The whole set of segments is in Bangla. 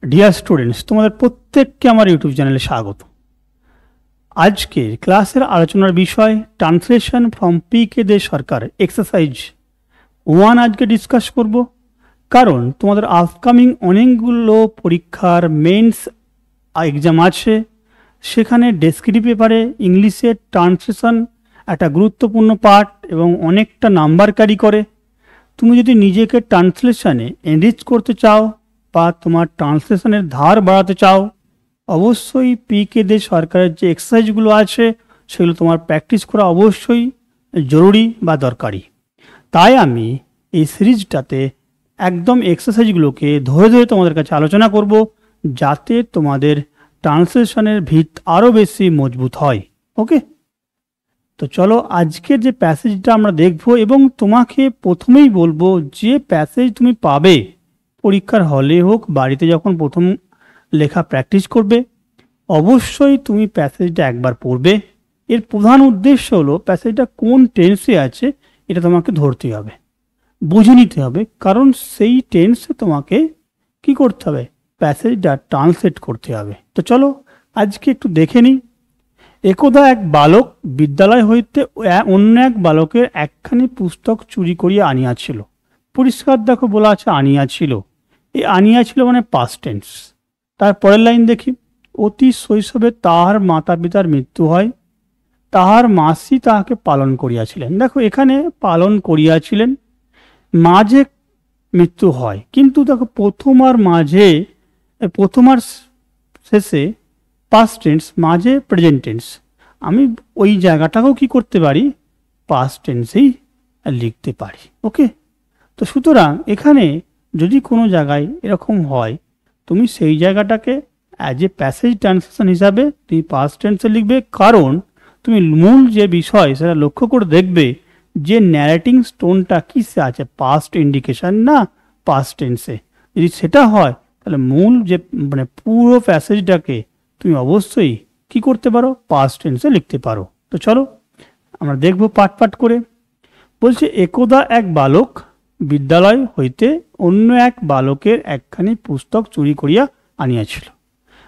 ডিয়ার স্টুডেন্টস, তোমাদের প্রত্যেককে আমার ইউটিউব চ্যানেলে স্বাগত। আজকে ক্লাসের আলোচনার বিষয় translation from P K. De Sarkar exercise 1 আজকে ডিসকাস করব। কারণ তোমাদের আপকামিং অনেকগুলো পরীক্ষার মেন্স এক্সাম আছে, সেখানে ডেসক্রিপটিভ পেপারে ইংলিশের ট্রান্সলেশন একটা গুরুত্বপূর্ণ পার্ট এবং অনেকটা নাম্বার ক্যারি করে। তুমি যদি নিজেকে ট্রান্সলেশনে এনরিচ করতে চাও বা তোমার ট্রান্সলেশনের ধার বাড়াতে চাও, অবশ্যই পি.কে. দে সরকারের যে এক্সারসাইজগুলো আছে সেগুলো তোমার প্র্যাকটিস করা অবশ্যই জরুরি বা দরকারি। তাই আমি এই সিরিজটাতে একদম এক্সারসাইজগুলোকে ধরে ধরে তোমাদের কাছে আলোচনা করব, যাতে তোমাদের ট্রান্সলেশনের ভিত আরও বেশি মজবুত হয়। ওকে, তো চলো আজকের যে প্যাসেজটা আমরা দেখব, এবং তোমাকে প্রথমেই বলবো যে প্যাসেজ তুমি পাবে পরীক্ষার হলে হোক বাড়িতে যখন প্রথম লেখা প্র্যাকটিস করবে, অবশ্যই তুমি প্যাসেজটা একবার পড়বে। এর প্রধান উদ্দেশ্য হলো প্যাসেজটা কোন টেন্সে আছে এটা তোমাকে ধরতে হবে, বুঝে নিতে হবে, কারণ সেই টেন্সে তোমাকে কি করতে হবে, প্যাসেজটা ট্রান্সলেট করতে হবে। তো চলো আজকে একটু দেখে নিই। একদা এক বালক বিদ্যালয় হইতে অন্য এক বালকের একখানি পুস্তক চুরি করিয়া আনিয়াছিল। পরিষ্কার দেখো বলা আছে আনিয়াছিল। এই আনিয়াছিল মানে পাস্ট টেন্স। তার পরের লাইন দেখি, অতি শৈশবে তাহার মাতা পিতার মৃত্যু হয়, তাহার মাসি তাহাকে পালন করিয়াছিলেন। দেখো এখানে পালন করিয়াছিলেন, মাঝে মৃত্যু হয়, কিন্তু দেখো প্রথম আর শেষে পাস্ট টেন্স, মাঝে প্রেজেন্ট টেন্স। আমি ওই জায়গাটাকেও কি করতে পারি, পাস্ট টেন্সেই লিখতে পারি। ওকে, তো সুতরাং এখানে যদি কোনো জায়গায় এরকম হয়, তুমি সেই জায়গাটাকে অ্যাজ এ প্যাসেজ ট্রান্সলেশন হিসাবে তুমি পাস্ট টেন্সে লিখবে, কারণ তুমি মূল যে বিষয় সেটা লক্ষ্য করে দেখবে যে ন্যারেটিং স্টোনটা কিসে আছে, পাস্ট ইন্ডিকেশন না পাস্ট টেন্সে। যদি সেটা হয় তাহলে মূল যে মানে পুরো প্যাসেজটাকে তুমি অবশ্যই কি করতে পারো, পাস্ট টেন্সে লিখতে পারো। তো চলো আমরা দেখবো পাট পাট করে। বলছে, একদা এক বালক বিদ্যালয় হইতে অন্য এক বালকের একখানি পুস্তক চুরি করিয়া আনিয়াছিল।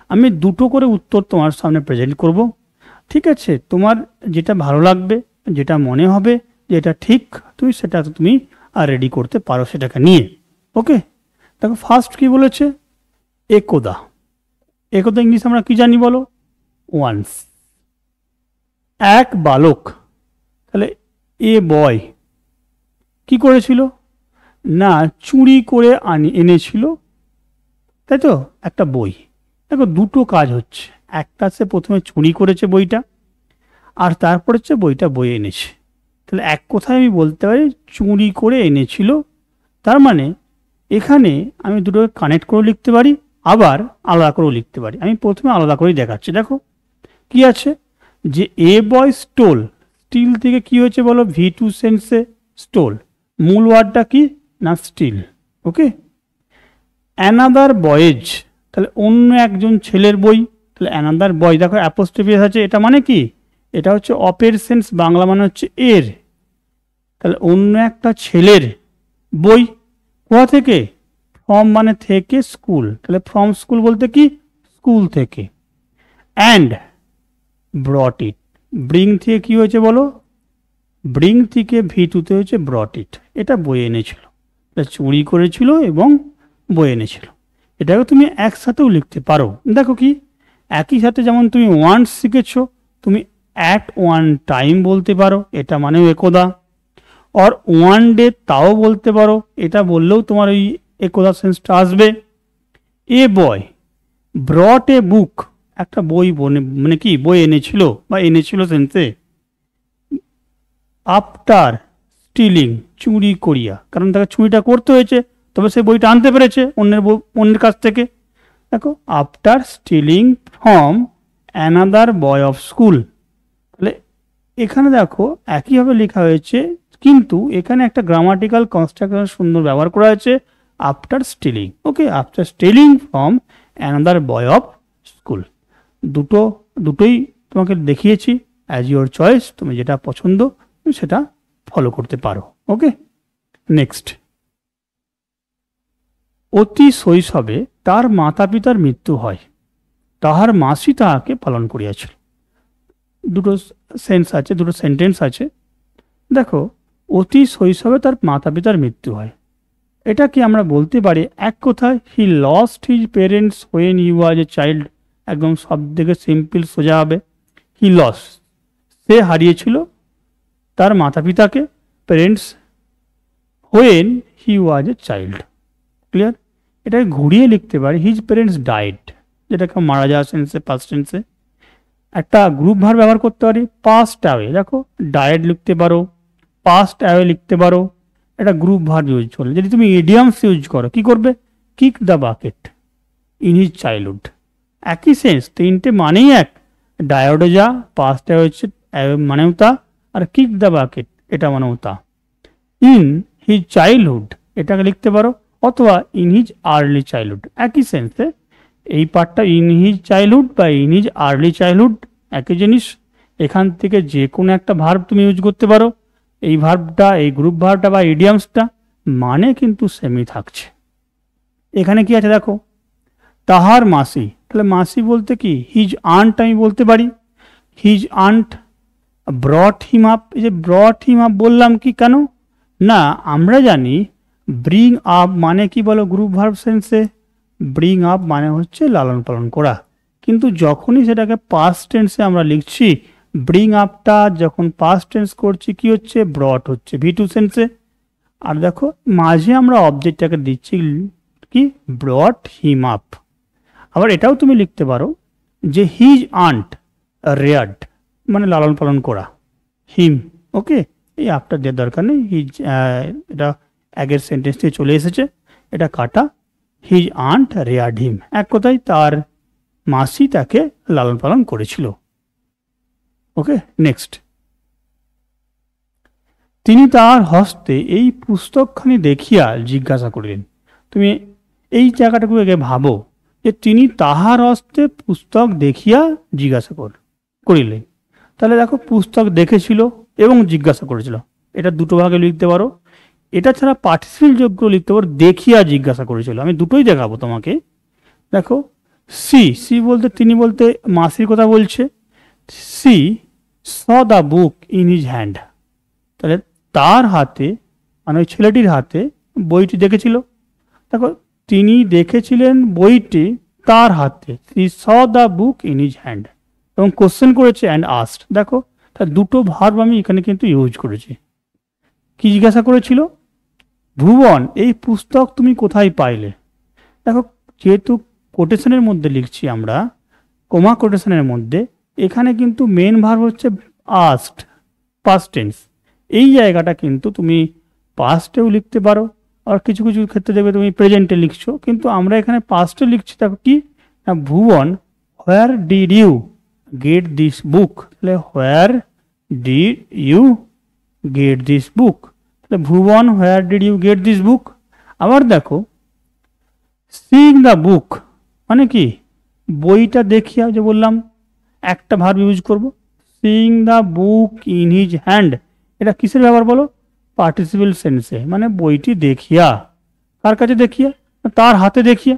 আমি দুটো করে উত্তর তোমার সামনে প্রেজেন্ট করব, ঠিক আছে? তোমার যেটা ভালো লাগবে, যেটা মনে হবে যে এটা ঠিক, সেটা তুমি রেডি করতে পারো সেটাকে নিয়ে। ওকে, দেখো ফার্স্ট কি বলেছে, একদা। একদা ইংলিশ আমরা কি জানি বলো, ওয়ান্স। এক বালক, তাহলে এ বয় কি করেছিল না, চুরি করে এনেছিল, তাই তো, একটা বই। দেখো দুটো কাজ হচ্ছে, একটা সে প্রথমে চুরি করেছে বইটা, আর তারপর হচ্ছে বইটা বয়ে এনেছে। তাহলে এক কথায় আমি বলতে পারি চুরি করে এনেছিল। তার মানে এখানে আমি দুটোকে কানেক্ট করে লিখতে পারি, আবার আলাদা করেও লিখতে পারি। আমি প্রথমে আলাদা করেই দেখাচ্ছি। দেখো কি আছে, যে এ বয় স্টোল, স্টিল থেকে কি হয়েছে বলো, V2 সেন্সে স্টোল, মূল ওয়ার্ডটা কি না স্টিল। ওকে, অ্যানাদার বয়েজ, তাহলে অন্য একজন ছেলের বই, তাহলে অ্যানাদার বয়, দেখো অ্যাপোস্ট্রফি আছে, এটা মানে কি, এটা হচ্ছে অপের সেন্স, বাংলা মানে হচ্ছে এর। তাহলে অন্য একটা ছেলের বই, কোথা থেকে, ফ্রম মানে থেকে, স্কুল, তাহলে ফ্রম স্কুল বলতে কি, স্কুল থেকে। অ্যান্ড ব্রট ইট, ব্রিং থেকে কি হয়েছে বলো, ব্রিং থেকে V2 তে হচ্ছে ব্রট ইট, এটা বয়ে এনেছিল, এটা চুরি করেছিল এবং বয়ে এনেছিল। এটাকে তুমি একসাথেও লিখতে পারো। দেখো কি, একই সাথে যেমন তুমি ওয়ান্স শিখেছো, তুমি অ্যাট ওয়ান টাইম বলতে পারো, এটা মানেও একদা। আর ওয়ান ডে তাও বলতে পারো, এটা বললেও তোমার ওই একদা সেন্সটা আসবে। এ বয় ব্রট এ বুক, একটা বই মানে কি বই এনেছিল বা এনেছিল সেন্সে। আফটার স্টিলিং, চুরি করিয়া, কারণ তাকে চুরিটা করতে হয়েছে, তবে সে বইটা আনতে পেরেছে অন্যের কাছ থেকে। দেখো after stealing from another boy of school, তাহলে এখানে দেখো একইভাবে লেখা হয়েছে, কিন্তু এখানে একটা গ্রামাটিক্যাল কনস্ট্রাকশন সুন্দর ব্যবহার করা হয়েছে, after stealing. Okay, after stealing from another boy of school. দুটোই তোমাকে দেখিয়েছি, অ্যাজ ইউর চয়েস, তুমি যেটা পছন্দ সেটা ফলো করতে পারো। ওকে, নেক্সট। অতি শৈশবে তার মাতা পিতার মৃত্যু হয়, তাহার মাসি তাহাকে পালন করিয়াছিল। দুটো সেন্স আছে, দুটো সেন্টেন্স আছে। দেখো, অতি শৈশবে তার মাতা পিতার মৃত্যু হয়, এটা কি আমরা বলতে পারি এক কথায় he lost his parents when he was a child. একদম সব থেকে সিম্পল সোজা হবে, হি লস, সে হারিয়েছিল তার মাতা পিতাকে, parents, when he was a child. Clear? এটাকে ঘুরিয়ে লিখতে পারি হিজ পেরেন্টস ডাইড, যেটাকে মারা যাওয়া সেন্সে, পাস্ট টেন্সে। একটা গ্রুপ ভার্ব ব্যবহার করতে পারি, পাস্ট অ্যাওয়ে। দেখো, ডায়েড লিখতে পারো, পাস্ট অ্যাওয়ে লিখতে পারো, এটা গ্রুপ ভার্ব ইউজ করলে। যদি তুমি ইডিয়ামস ইউজ করো, কি করবে? Kick the bucket in his childhood. একই সেন্স, তিনটে মানেই এক। ডায়োডে যা, পাস্ট অ্যাওয়ে হচ্ছে মানেও তা, আর কিক দ্য বাকেট এটা মানেও তা। ইন হিজ চাইল্ডহুড এটাকে লিখতে পারো, অথবা ইন হিজ আর্লি চাইল্ডহুড, একই সেন্সে। এই পার্টটা ইন হিজ চাইল্ডহুড বা ইন হিজ আর্লি চাইল্ডহুড একই জিনিস। এখান থেকে যে কোনো একটা ভার্ব তুমি ইউজ করতে পারো। এই ভার্বটা, এই গ্রুপ ভার্বটা বা ইডিয়ামসটা মানে কিন্তু সেমই থাকছে। এখানে কি আছে দেখো, তাহার মাসি, তাহলে মাসি বলতে কি হিজ আন্ট আমি বলতে পারি। His aunt brought him up. এই যে ব্রট হিম আপ বললাম কি কেন না, আমরা জানি ব্রিং আপ মানে কি বলো গ্রুপ ভার্ব সেন্সে, ব্রিং আপ মানে হচ্ছে লালন পালন করা। কিন্তু যখনই সেটাকে পাস্ট টেন্সে আমরা লিখছি, ব্রিং আপটা যখন পাস্ট টেন্স করছি কি হচ্ছে, ব্রট হচ্ছে ভি2 সেন্সে। আর দেখো মাঝে আমরা অবজেক্টটাকে দিচ্ছি কি, ব্রট হিম আপ। আবার এটাও তুমি লিখতে পারো যে হিজ আন্ট রেয়ার্ড মানে লালন পালন করা, হিম। ওকে, এই আপটা দেওয়ার দরকার নেই, হিজ এটা আগের সেন্টেন্স থেকে চলে এসেছে, এটা কাটা। হিজ আন্ট রেয়ার্ড হিম, এক কথায় তার মাসি তাকে লালন পালন করেছিল। ওকে, নেক্সট। তিনি তার হস্তে এই পুস্তকখানি দেখিয়া জিজ্ঞাসা করিলেন। তুমি এই জায়গাটাকে আগে ভাবো যে তিনি তাহার হস্তে পুস্তক দেখিয়া জিজ্ঞাসা করিলেন। তাহলে দেখো, পুস্তক দেখেছিল এবং জিজ্ঞাসা করেছিল, এটা দুটো ভাগে লিখতে পারো। এটা ছাড়া পার্টিসিপেল যোগ্য লিখতে পারো, দেখিয়া জিজ্ঞাসা করেছিল। আমি দুটোই দেখাবো তোমাকে। দেখো, সি বলতে তিনি বলতে মাসির কথা বলছে। She saw the book in his hand, তাহলে তার হাতে মানে ওই ছেলেটির হাতে বইটি দেখেছিল। দেখো, তিনি দেখেছিলেন বইটি তার হাতে, she saw the book in his hand, এবং কোশ্চেন করেছে অ্যান্ড আস্ট। দেখো, তার দুটো ভার্ব আমি এখানে কিন্তু ইউজ করেছি। কি জিজ্ঞাসা করেছিল? ভুবন, এই পুস্তক তুমি কোথায় পাইলে? দেখো, যেহেতু কোটেশনের মধ্যে লিখছি আমরা, কোমা কোটেশনের মধ্যে, এখানে কিন্তু মেন ভার্ব হচ্ছে আস্ট, পাস্ট টেন্স। এই জায়গাটা কিন্তু তুমি পাস্টেও লিখতে পারো, আর কিছু কিছু ক্ষেত্রে দেখবে তুমি প্রেজেন্টে লিখছো, কিন্তু আমরা এখানে পাস্টে লিখছি। দেখো কি না, Bhuban where did you get this book, তাহলে where did you get this book, তাহলে Bhuban where did you get this book. আবার দেখো, সিইং দ্য বুক মানে কি, বইটা দেখিয়া, যে বললাম একটা ভার্ব ইউজ করব, seeing the book in his hand, এটা কিসের ব্যাপার বলো? পার্টিসিপেল সেন্সে, মানে বইটি দেখিয়া। কার কাছে দেখিয়া? তার হাতে দেখিয়া।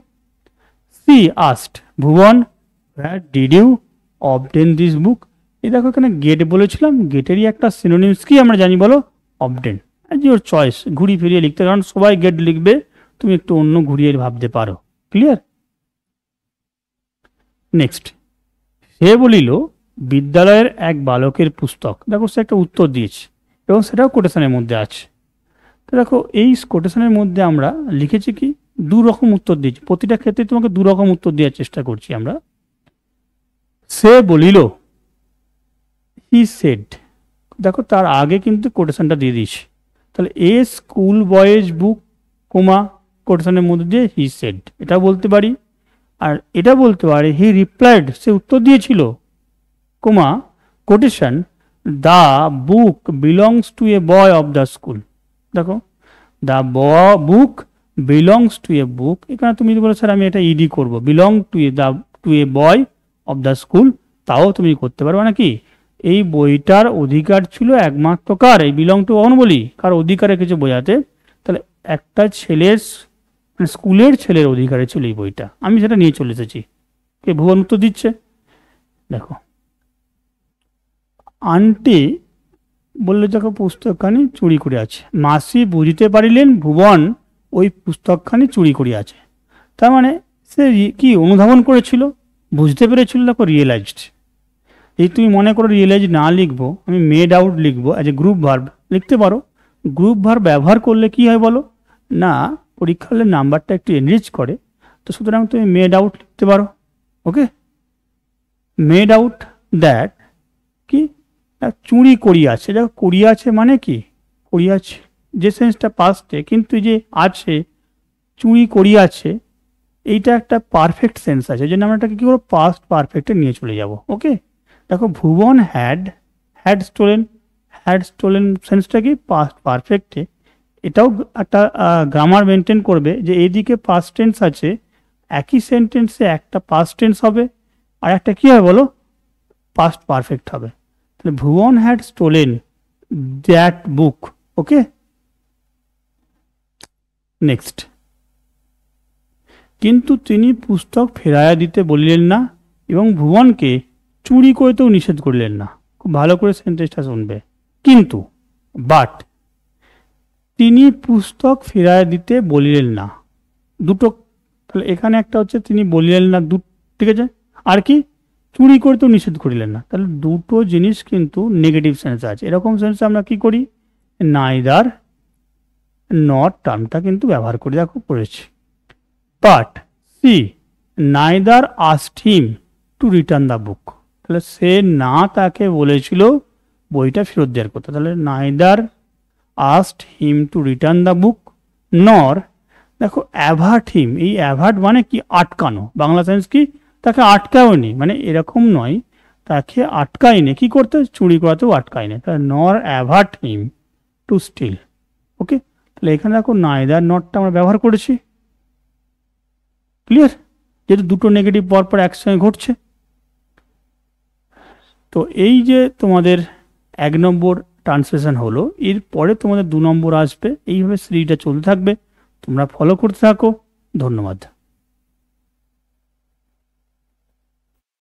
She asked Bhuban where did you obtain this book. এই দেখো, এখানে গেট বলেছিলাম, গেটেরই একটা সিনোনিমস কি আমরা জানি বলো? অবটেন। ইওর চয়েস, ঘুরিয়ে ফিরিয়ে লিখতে, কারণ সবাই গেট লিখবে, তুমি একটু অন্য ঘুরিয়ে ভাবতে পারো। ক্লিয়ার? নেক্সট, সে বলিল বিদ্যালয়ের এক বালকের পুস্তক। দেখো, সে একটা উত্তর দিয়েছে এবং সেটাও কোটেশনের মধ্যে আছে। তো দেখো, এই কোটেশনের মধ্যে আমরা লিখেছি কি, দু রকম উত্তর দিয়েছি। প্রতিটা ক্ষেত্রে তোমাকে দু রকম উত্তর দেওয়ার চেষ্টা করছি আমরা। সে বলিল, হি সেড, দেখো তার আগে কিন্তু কোটেশনটা দিয়ে দিয়েছি। তাহলে এ স্কুল বয়েজ বুক, কোমা কোটেশনের মধ্যে দিয়ে হি সেড, এটা বলতে পারি। আর এটা বলতে পারি হি রিপ্লাইড, সে উত্তর দিয়েছিল, comma quotation the book belongs to a boy of the school. দেখো, the book belongs to a book, এখানে তুমি যদি বলো স্যার আমি এটা ইডি করবো, belong to a boy of the school, তাও তুমি করতে পারবে। মানে কি, এই বইটার অধিকার ছিল একমাত্র কার? এই বিলং টু কখন বলি, কার অধিকারে কিছু বোঝাতে। তাহলে একটা ছেলের মানে স্কুলের ছেলের অধিকারে ছিল এই বইটা, আমি সেটা নিয়ে চলে এসেছি। কে ভুবন উত্তর দিচ্ছে? দেখো, আন্টি বললে দেখো পুস্তকখানি চুরি করে আছে। মাসি বুঝিতে পারিলেন ভুবন ওই পুস্তকখানি চুরি করিয়াছে। তার মানে সে কি অনুধাবন করেছিল, বুঝতে পেরেছিল। দেখো রিয়েলাইজড, এই তুমি মনে করো রিয়েলাইজ না লিখবো, আমি মেড আউট লিখবো অ্যাজ এ গ্রুপ ভার্ব লিখতে পারো। গ্রুপ ভার্ব ব্যবহার করলে কি হয় বলো না, পরীক্ষা হলে নাম্বারটা একটু এনরিচ করে। তো সুতরাং তুমি মেড আউট লিখতে পারো। ওকে, মেড আউট দ্যাট কি চুরি করিয়াছে। দেখো করিয়াছে মানে কি, করিয়াছে যে সেন্সটা পাস্টে, কিন্তু যে আছে চুরি করিয়াছে এইটা একটা পারফেক্ট সেন্স আছে, এই জন্য আমরা এটাকে কী করবো, পাস্ট পারফেক্টে নিয়ে চলে যাব। ওকে, দেখো ভুবন হ্যাড স্টোলেন সেন্সটা কি পাস্ট পারফেক্টে। এটাও একটা গ্রামার মেনটেন করবে যে এইদিকে পাস্ট টেন্স আছে, একই সেন্টেন্সে একটা পাস্ট টেন্স হবে আর একটা কী হবে বলো, পাস্ট পারফেক্ট হবে। তাহলে Bhuban had stolen that book. Okay, next, কিন্তু তিনি পুস্তক ফেরাইয়া দিতে বলিলেন না এবং ভুবনকে চুরি করিতেও নিষেধ করিলেন না। খুব ভালো করে সেন্টেন্সটা শুনবে। কিন্তু বাট তিনি পুস্তক ফেরাইয়া দিতে বলিলেন না, দুটো। তাহলে এখানে একটা হচ্ছে তিনি বলিলেন না, ঠিক আছে, আর কি চুরি করতেও নিষেধ করিলেন না। তাহলে দুটো জিনিস কিন্তু নেগেটিভ সেন্স আছে। এরকম সেন্সে আমরা কি করি, নাইদার নট টার্মটা কিন্তু ব্যবহার করি। দেখো পড়েছি, but she neither asked him to return the book. তাহলে সে না তাকে বলেছিল বইটা ফেরত দেওয়ার কথা। তাহলে neither asked him to return the বুক নর, দেখো অ্যাভার্ট হিম, এই অ্যাভার্ট মানে কি আটকানো, বাংলা সেন্স কি তাকে আটকায়নি, মানে এরকম নয় তাকে আটকায়নি কি করতে, চুরি করাতেও আটকায়নি। তাহলে নর অ্যাভার্ট হিম টু স্টিল। ওকে, তাহলে এখানে দেখো নাইদার নটটা আমরা ব্যবহার করেছি। ক্লিয়ার, যেহেতু দুটো নেগেটিভ পরপর একসঙ্গে ঘটছে। তো এই যে তোমাদের 1 নম্বর ট্রান্সলেশন হলো, এরপরে তোমাদের 2 নম্বর আসবে। এইভাবে সিরিজটা চলতে থাকবে, তোমরা ফলো করতে থাকো। ধন্যবাদ।